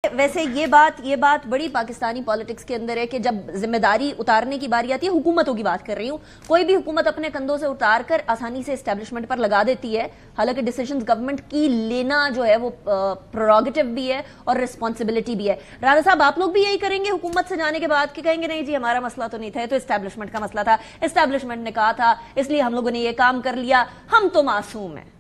ویسے یہ بات بڑی پاکستانی پالیٹکس کے اندر ہے کہ جب ذمہ داری اتارنے کی باری آتی ہے، حکومتوں کی بات کر رہی ہوں، کوئی بھی حکومت اپنے کندھوں سے اتار کر آسانی سے اسٹیبلشمنٹ پر لگا دیتی ہے، حالانکہ ڈیسیژنز گورنمنٹ کی لینا جو ہے وہ پروگیٹو بھی ہے اور ریسپانسبلٹی بھی ہے۔ رانا صاحب، آپ لوگ بھی یہی کریں گے حکومت سے جانے کے بعد کہ کہیں گے نہیں جی ہمارا مسئلہ تو نہیں تھا، تو اسٹیبلشمنٹ کا مسئلہ تھا، اسٹیبلشمنٹ نے کہا تھا اس لیے ہم لوگوں نے یہ کام کر لیا، ہم تو معصوم ہیں؟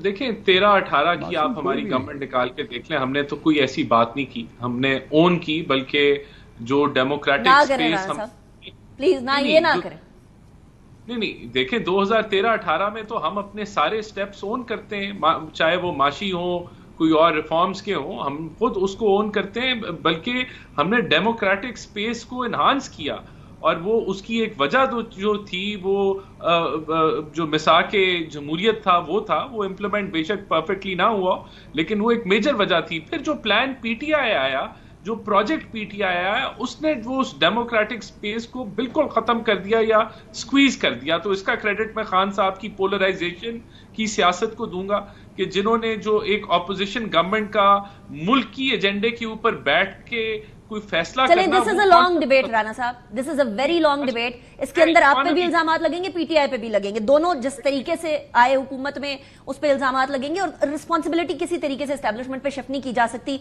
دیکھیں 13-18 کی آپ ہماری گورنمنٹ نکال کے دیکھ لیں، ہم نے تو کوئی ایسی بات نہیں کی، ہم نے اون کی، بلکہ جو ڈیموکریٹک سپیس پلیز نہ یہ نہ کریں۔ نہیں دیکھیں 2013-18 میں تو ہم اپنے سارے سٹیپس اون کرتے ہیں، چاہے وہ معاشی ہوں کوئی اور ریفارمز کے ہوں، ہم خود اس کو اون کرتے ہیں، بلکہ ہم نے ڈیموکریٹک سپیس کو انہانس کیا، اور وہ اس کی ایک وجہ جو تھی وہ جو میثاق جمہوریت تھا وہ امپلیمنٹ بے شک پرفیکٹلی نہ ہوا، لیکن وہ ایک میجر وجہ تھی۔ پھر جو پلان پی ٹی آئی آیا، جو پروجیکٹ پی ٹی آئی آیا، اس نے وہ اس ڈیموکریٹک سپیس کو بالکل ختم کر دیا یا سکویز کر دیا۔ تو اس کا کریڈٹ میں خان صاحب کی پولرائزیشن کی سیاست کو دوں گا کہ جنہوں نے جو ایک اپوزیشن گورنمنٹ کا ملک کی ایجنڈے کے اوپر بیٹھ کے کوئی فیصلہ چلیں، دس از اے لانگ ڈیبیٹ رانا صاحب، دس از اے ویری لانگ ڈیبیٹ، اس کے اندر آپ پہ بھی الزامات لگیں گے، پی ٹی آئی پہ بھی لگیں گے، دونوں جس طریقے سے آئے حکومت میں اس پہ الزامات لگیں گے، اور رسپانسبلٹی کسی طریقے سے اسٹیبلشمنٹ پہ شفٹ نہیں کی جا سکتی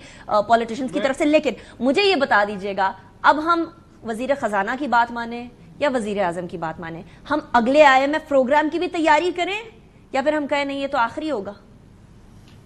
پولیٹیشنز کی طرف سے۔ لیکن مجھے یہ بتا دیجئے گا، اب ہم وزیر خزانہ کی بات مانیں یا وزیر اعظم کی بات مانیں، ہم اگلے IMF پروگرام کی بھی تیاری کریں یا پھر ہم کہیں نہیں یہ تو آخری ہوگا؟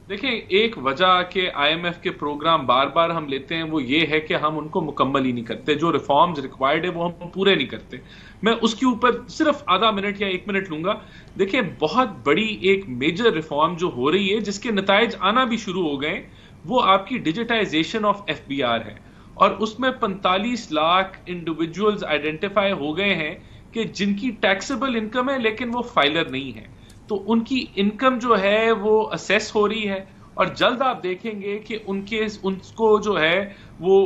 دیکھیں، ایک وجہ کہ IMF کے پروگرام بار بار ہم لیتے ہیں وہ یہ ہے کہ ہم ان کو مکمل ہی نہیں کرتے، جو ریفارمز ریکوائرڈ ہے وہ ہم پورے نہیں کرتے۔ میں اس کے اوپر صرف آدھا منٹ یا 1 منٹ لوں گا۔ دیکھیں، بہت بڑی ایک میجر ریفارم جو ہو رہی ہے، جس کے نتائج آنا بھی شروع ہو گئے، وہ آپ کی ڈیجیٹائزیشن آف FBR ہے، اور اس میں 45 لاکھ انڈیویجولز آئیڈینٹیفائی ہو گئے ہیں کہ جن کی ٹیکسیبل انکم ہے لیکن وہ فائلر نہیں ہے، تو ان کی انکم جو ہے وہ اسیس ہو رہی ہے، اور جلد آپ دیکھیں گے کہ ان کو جو ہے وہ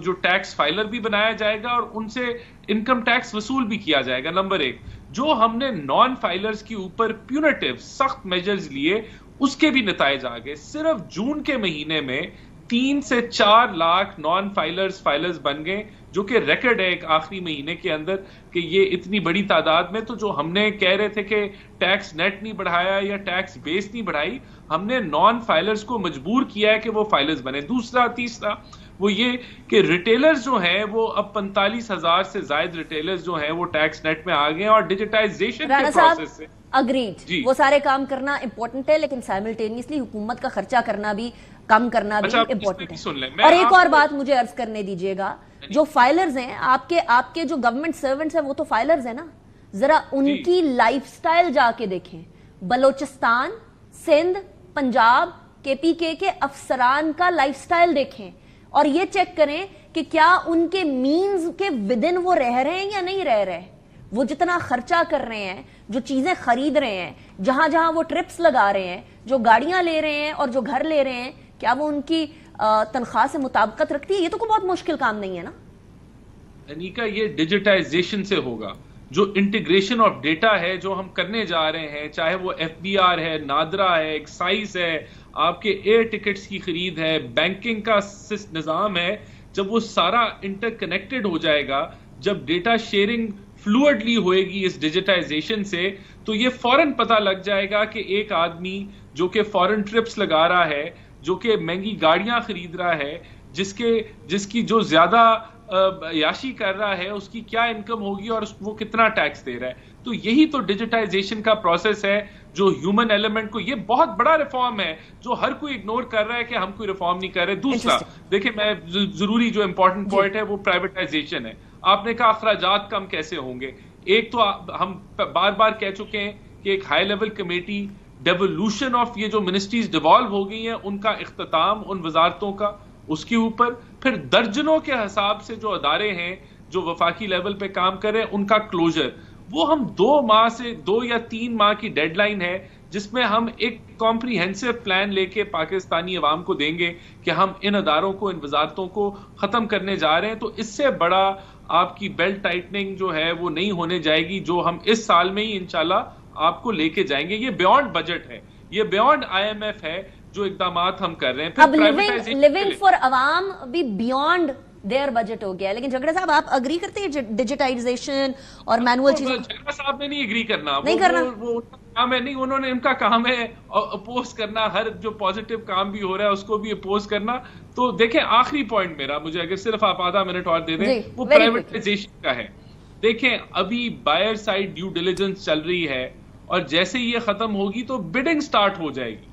جو ٹیکس فائلر بھی بنایا جائے گا اور ان سے انکم ٹیکس وصول بھی کیا جائے گا۔ نمبر 1، جو ہم نے نان فائلرز کے اوپر پیونیٹیو سخت میجرز لیے، اس کے بھی نتائج آ گئے۔ صرف جون کے مہینے میں 3 سے 4 لاکھ نان فائلرز بن گئے، جو کہ ریکارڈ ہے ایک آخری مہینے کے اندر، کہ یہ اتنی بڑی تعداد میں۔ تو جو ہم نے کہہ رہے تھے کہ ٹیکس نیٹ نہیں بڑھایا یا ٹیکس بیس نہیں بڑھائی، ہم نے نان فائلرز کو مجبور کیا ہے کہ وہ فائلرز بنے۔ تیسرا وہ یہ کہ ریٹیلرز جو ہیں وہ اب 45,000 سے زائد ریٹیلرز جو ہیں وہ ٹیکس نیٹ میں آ گئے ہیں، اور ڈیجیٹائزیشن کے پروسیس سے اگریڈ، وہ سارے کام کرنا امپورٹنٹ ہے، لیکن سائملٹینیسلی حکومت کا خرچہ کرنا بھی کم کرنا بھی امپورٹنٹ ہے۔ اور ایک اور بات مجھے عرض کرنے دیجئے گا، جو فائلرز ہیں آپ کے جو گورنمنٹ سرونٹس ہیں وہ تو فائلرز ہیں نا، ذرا ان کی لائف سٹائل جا کے دیکھیں۔ بلوچستان، سندھ، پنجاب، KPK کے افسران کا لائف سٹائل دیکھیں، اور یہ چیک کریں کہ کیا ان کے مینز کے ودن وہ رہ رہے ہیں یا نہیں رہ رہے۔ وہ جتنا خرچہ کر رہے ہیں، جو چیزیں خرید رہے ہیں، جہاں جہاں وہ ٹرپس لگا رہے ہیں، جو گاڑیاں لے رہے ہیں اور جو گھر لے رہے ہیں، کیا وہ ان کی تنخواہ سے مطابقت رکھتی ہے؟ یہ تو کوئی بہت مشکل کام نہیں ہے نا۔ انیکا، یہ ڈیجیٹائزیشن سے ہوگا۔ جو انٹیگریشن آف ڈیٹا ہے جو ہم کرنے جا رہے ہیں، چاہے وہ FBR ہے، نادرا ہے، ایکسائز ہے، آپ کے ایئر ٹکٹس کی خرید ہے، بینکنگ کا نظام ہے، جب وہ سارا انٹر کنیکٹڈ ہو جائے گا، جب ڈیٹا شیئرنگ فلوئڈلی ہوئے گی اس ڈیجیٹائزیشن سے، تو یہ فوراً پتہ لگ جائے گا کہ ایک آدمی جو کہ فورن ٹرپس لگا رہا ہے، جو کہ مہنگی گاڑیاں خرید رہا ہے، جس کی جو زیادہ عیاشی کر رہا ہے، اس کی کیا انکم ہوگی اور وہ کتنا ٹیکس دے رہا ہے۔ تو یہی تو ڈیجیٹائزیشن کا پروسیس ہے، جو ہیومن ایلیمنٹ کو، یہ بہت بڑا ریفارم ہے جو ہر کوئی اگنور کر رہا ہے کہ ہم کوئی ریفارم نہیں کر رہے۔ دوسرا دیکھیں، میں ضروری جو امپورٹنٹ پوائنٹ ہے وہ پرائیویٹائزیشن ہے۔ آپ نے کہا اخراجات کم کیسے ہوں گے؟ ایک تو ہم بار بار کہہ چکے ہیں کہ ایک high level committee devolution of یہ جو منسٹریز ڈیوالو ہو گئی ہیں، ان کا اختتام ان وزارتوں کا، اس کے اوپر پھر درجنوں کے حساب سے جو ادارے ہیں جو وفاقی لیول پہ کام کریں، ان کا کلوزر، وہ ہم 2 یا 3 ماہ کی ڈیڈ لائن ہے، جس میں ہم ایک کمپریہنسو پلان لے کے پاکستانی عوام کو دیں گے کہ ہم ان اداروں کو، ان وزارتوں کو ختم کرنے جا رہے ہیں۔ تو اس سے بڑا آپ کی بیلٹ ٹائٹننگ جو ہے وہ نہیں ہونے جائے گی، جو ہم اس سال میں ہی انشاءاللہ آپ کو لے کے جائیں گے۔ یہ بیونڈ بجٹ ہے، یہ بیونڈ IMF ہے، جو اقدامات ہم کر رہے ہیں. اب لیونگ فار عوام بھی بیونڈ دیر بجٹ ہو گیا ہے. لیکن جھگڑا صاحب آپ اگری کرتے ہیں ڈیجیٹائزیشن اور مینول چیزوں؟ جھگڑا صاحب نے نہیں اگری کرنا, وہ کام ہے نہیں, انہوں نے ان کا کام ہے اپوز کرنا, ہر جو پازیٹیو کام بھی ہو رہا ہے اس کو بھی اپوز کرنا. تو دیکھیں آخری پوائنٹ میرا, مجھے اگر صرف آپ آدھا منٹ اور دے دیں, وہ پرائیویٹائزیشن کا ہے. دیکھیں ابھی بائر سائڈ ڈیو ڈیلیجنس چل رہی ہے, اور جیسے یہ ختم ہوگی تو بڈنگ سٹارٹ ہو جائے گی.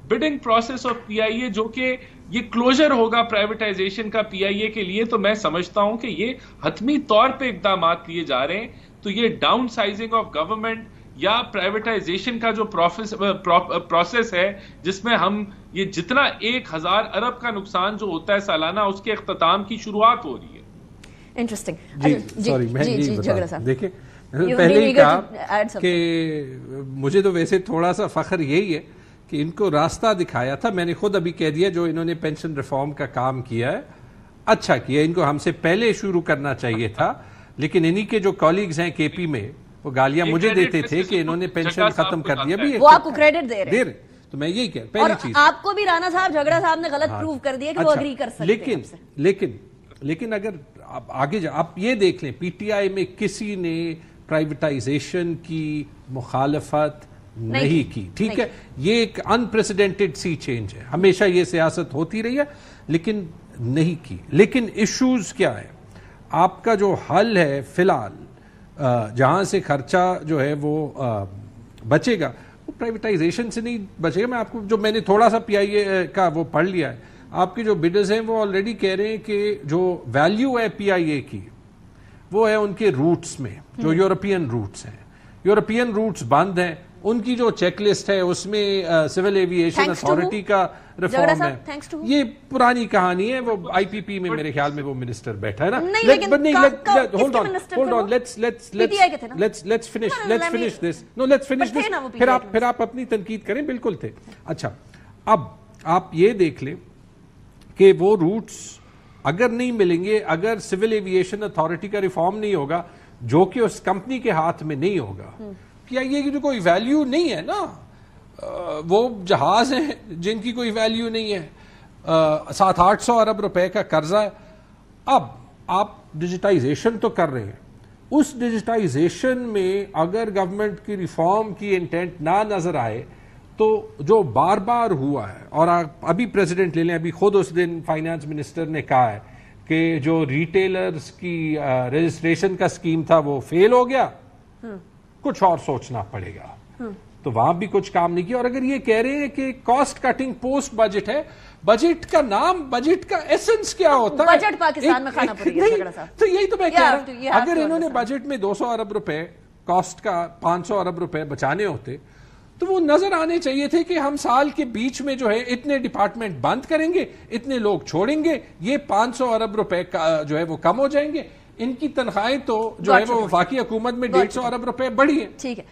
بڈنگ پروسیس آف پی آئی اے, جو کہ یہ کلوزر ہوگا پرائیویٹائزیشن کا پی آئی اے کے لیے, تو میں سمجھتا ہوں کہ یہ حتمی طور پہ اقدامات لیے جا رہے ہیں. تو یہ ڈاؤن سائزنگ آف گورنمنٹ یا پرائیویٹائزیشن کا جو پروسیس ہے, جس میں ہم یہ جتنا 1000 ارب کا نقصان جو ہوتا ہے سالانہ, اس کے اختتام کی شروعات ہو رہی ہے. انٹرسٹنگ. سوری میں دیکھیں پہلے ہی کہا کہ مجھے تو ویسے تھوڑا سا فخر یہی ہے کہ ان کو راستہ دکھایا تھا. میں نے خود ابھی کہہ دیا جو انہوں نے پینشن ریفارم کا کام کیا ہے اچھا کیا, ان کو ہم سے پہلے شروع کرنا چاہیے تھا. لیکن انہی کے جو کالیگز ہیں کے پی میں, وہ گالیاں مجھے دیتے تھے کہ انہوں نے پینشن ختم کر دیا. وہ آپ کو کریڈٹ دے رہے ہیں, تو میں یہی کہہ پہلی چیز. آپ کو بھی رانا صاحب جھگڑا صاحب نے غلط پروف کر دیا کہ وہ اگری کر سکتے ہیں. لیکن اگر آگے آپ یہ دیکھ لیں, پی ٹی آئی میں کسی نے پرائیویٹائزیشن کی مخالفت نہیں کی. ٹھیک ہے, یہ ایک انپریسیڈنٹڈ سی چینج ہے, ہمیشہ یہ سیاست ہوتی رہی ہے, لیکن نہیں کی. لیکن ایشوز کیا ہے, آپ کا جو حل ہے فی الحال جہاں سے خرچہ جو ہے وہ بچے گا, وہ پرائیویٹائزیشن سے نہیں بچے گا. میں آپ کو جو میں نے تھوڑا سا پی آئی اے کا وہ پڑھ لیا ہے, آپ کے جو بڈرز ہیں وہ آلریڈی کہہ رہے ہیں کہ جو ویلیو ہے پی آئی اے کی وہ ہے ان کے روٹس میں, جو یورپین روٹس ہیں. یورپین روٹس بند ہیں, ان کی جو چیک لسٹ ہے اس میں سول ایویشن اتھارٹی کا ریفارم ہے. یہ پرانی کہانی ہے, وہ آئی پی پی میں میرے خیال میں وہ منسٹر بیٹھا ہے نا. پھر آپ اپنی تنقید کریں, بالکل تھے. اچھا, اب آپ یہ دیکھ لیں کہ وہ روٹس اگر نہیں ملیں گے, اگر سول ایویشن اتھارٹی کا ریفارم نہیں ہوگا, جو کہ اس کمپنی کے ہاتھ میں نہیں ہوگا, کیا یہ جو کوئی ویلیو نہیں ہے نا, وہ جہاز ہیں جن کی کوئی ویلیو نہیں ہے, 700-800 ارب روپے کا قرضہ ہے. اب آپ ڈیجیٹائزیشن تو کر رہے ہیں, اس ڈیجیٹائزیشن میں اگر گورنمنٹ کی ریفارم کی انٹینٹ نہ نظر آئے تو جو بار بار ہوا ہے, اور ابھی پریزیڈنٹ لے لیں, ابھی خود اس دن فائنانس منسٹر نے کہا ہے کہ جو ریٹیلرز کی رجسٹریشن کا سکیم تھا وہ فیل ہو گیا, کچھ اور سوچنا پڑے گا. تو وہاں بھی کچھ کام نہیں کیا. اور اگر یہ کہہ رہے ہیں کہ کاسٹ کٹنگ پوسٹ بجٹ ہے, بجٹ کا نام, بجٹ کا ایسنس کیا ہوتا ہے؟ بجٹ پاکستان میں کھانا پڑے گا. تو یہی تو میں کہہ رہا ہوں, اگر انہوں نے بجٹ میں 200 ارب روپے کاسٹ کا 500 ارب روپے بچانے ہوتے تو وہ نظر آنے چاہیے تھے کہ ہم سال کے بیچ میں جو ہے اتنے ڈپارٹمنٹ بند کریں گے, اتنے لوگ چھوڑیں گے, یہ 500 ارب روپے جو ہے وہ کم ہو جائیں گے. ان کی تنخواہیں تو جو ہے وہ وفاقی حکومت میں 150 ارب روپے بڑھی ہیں. ٹھیک ہے.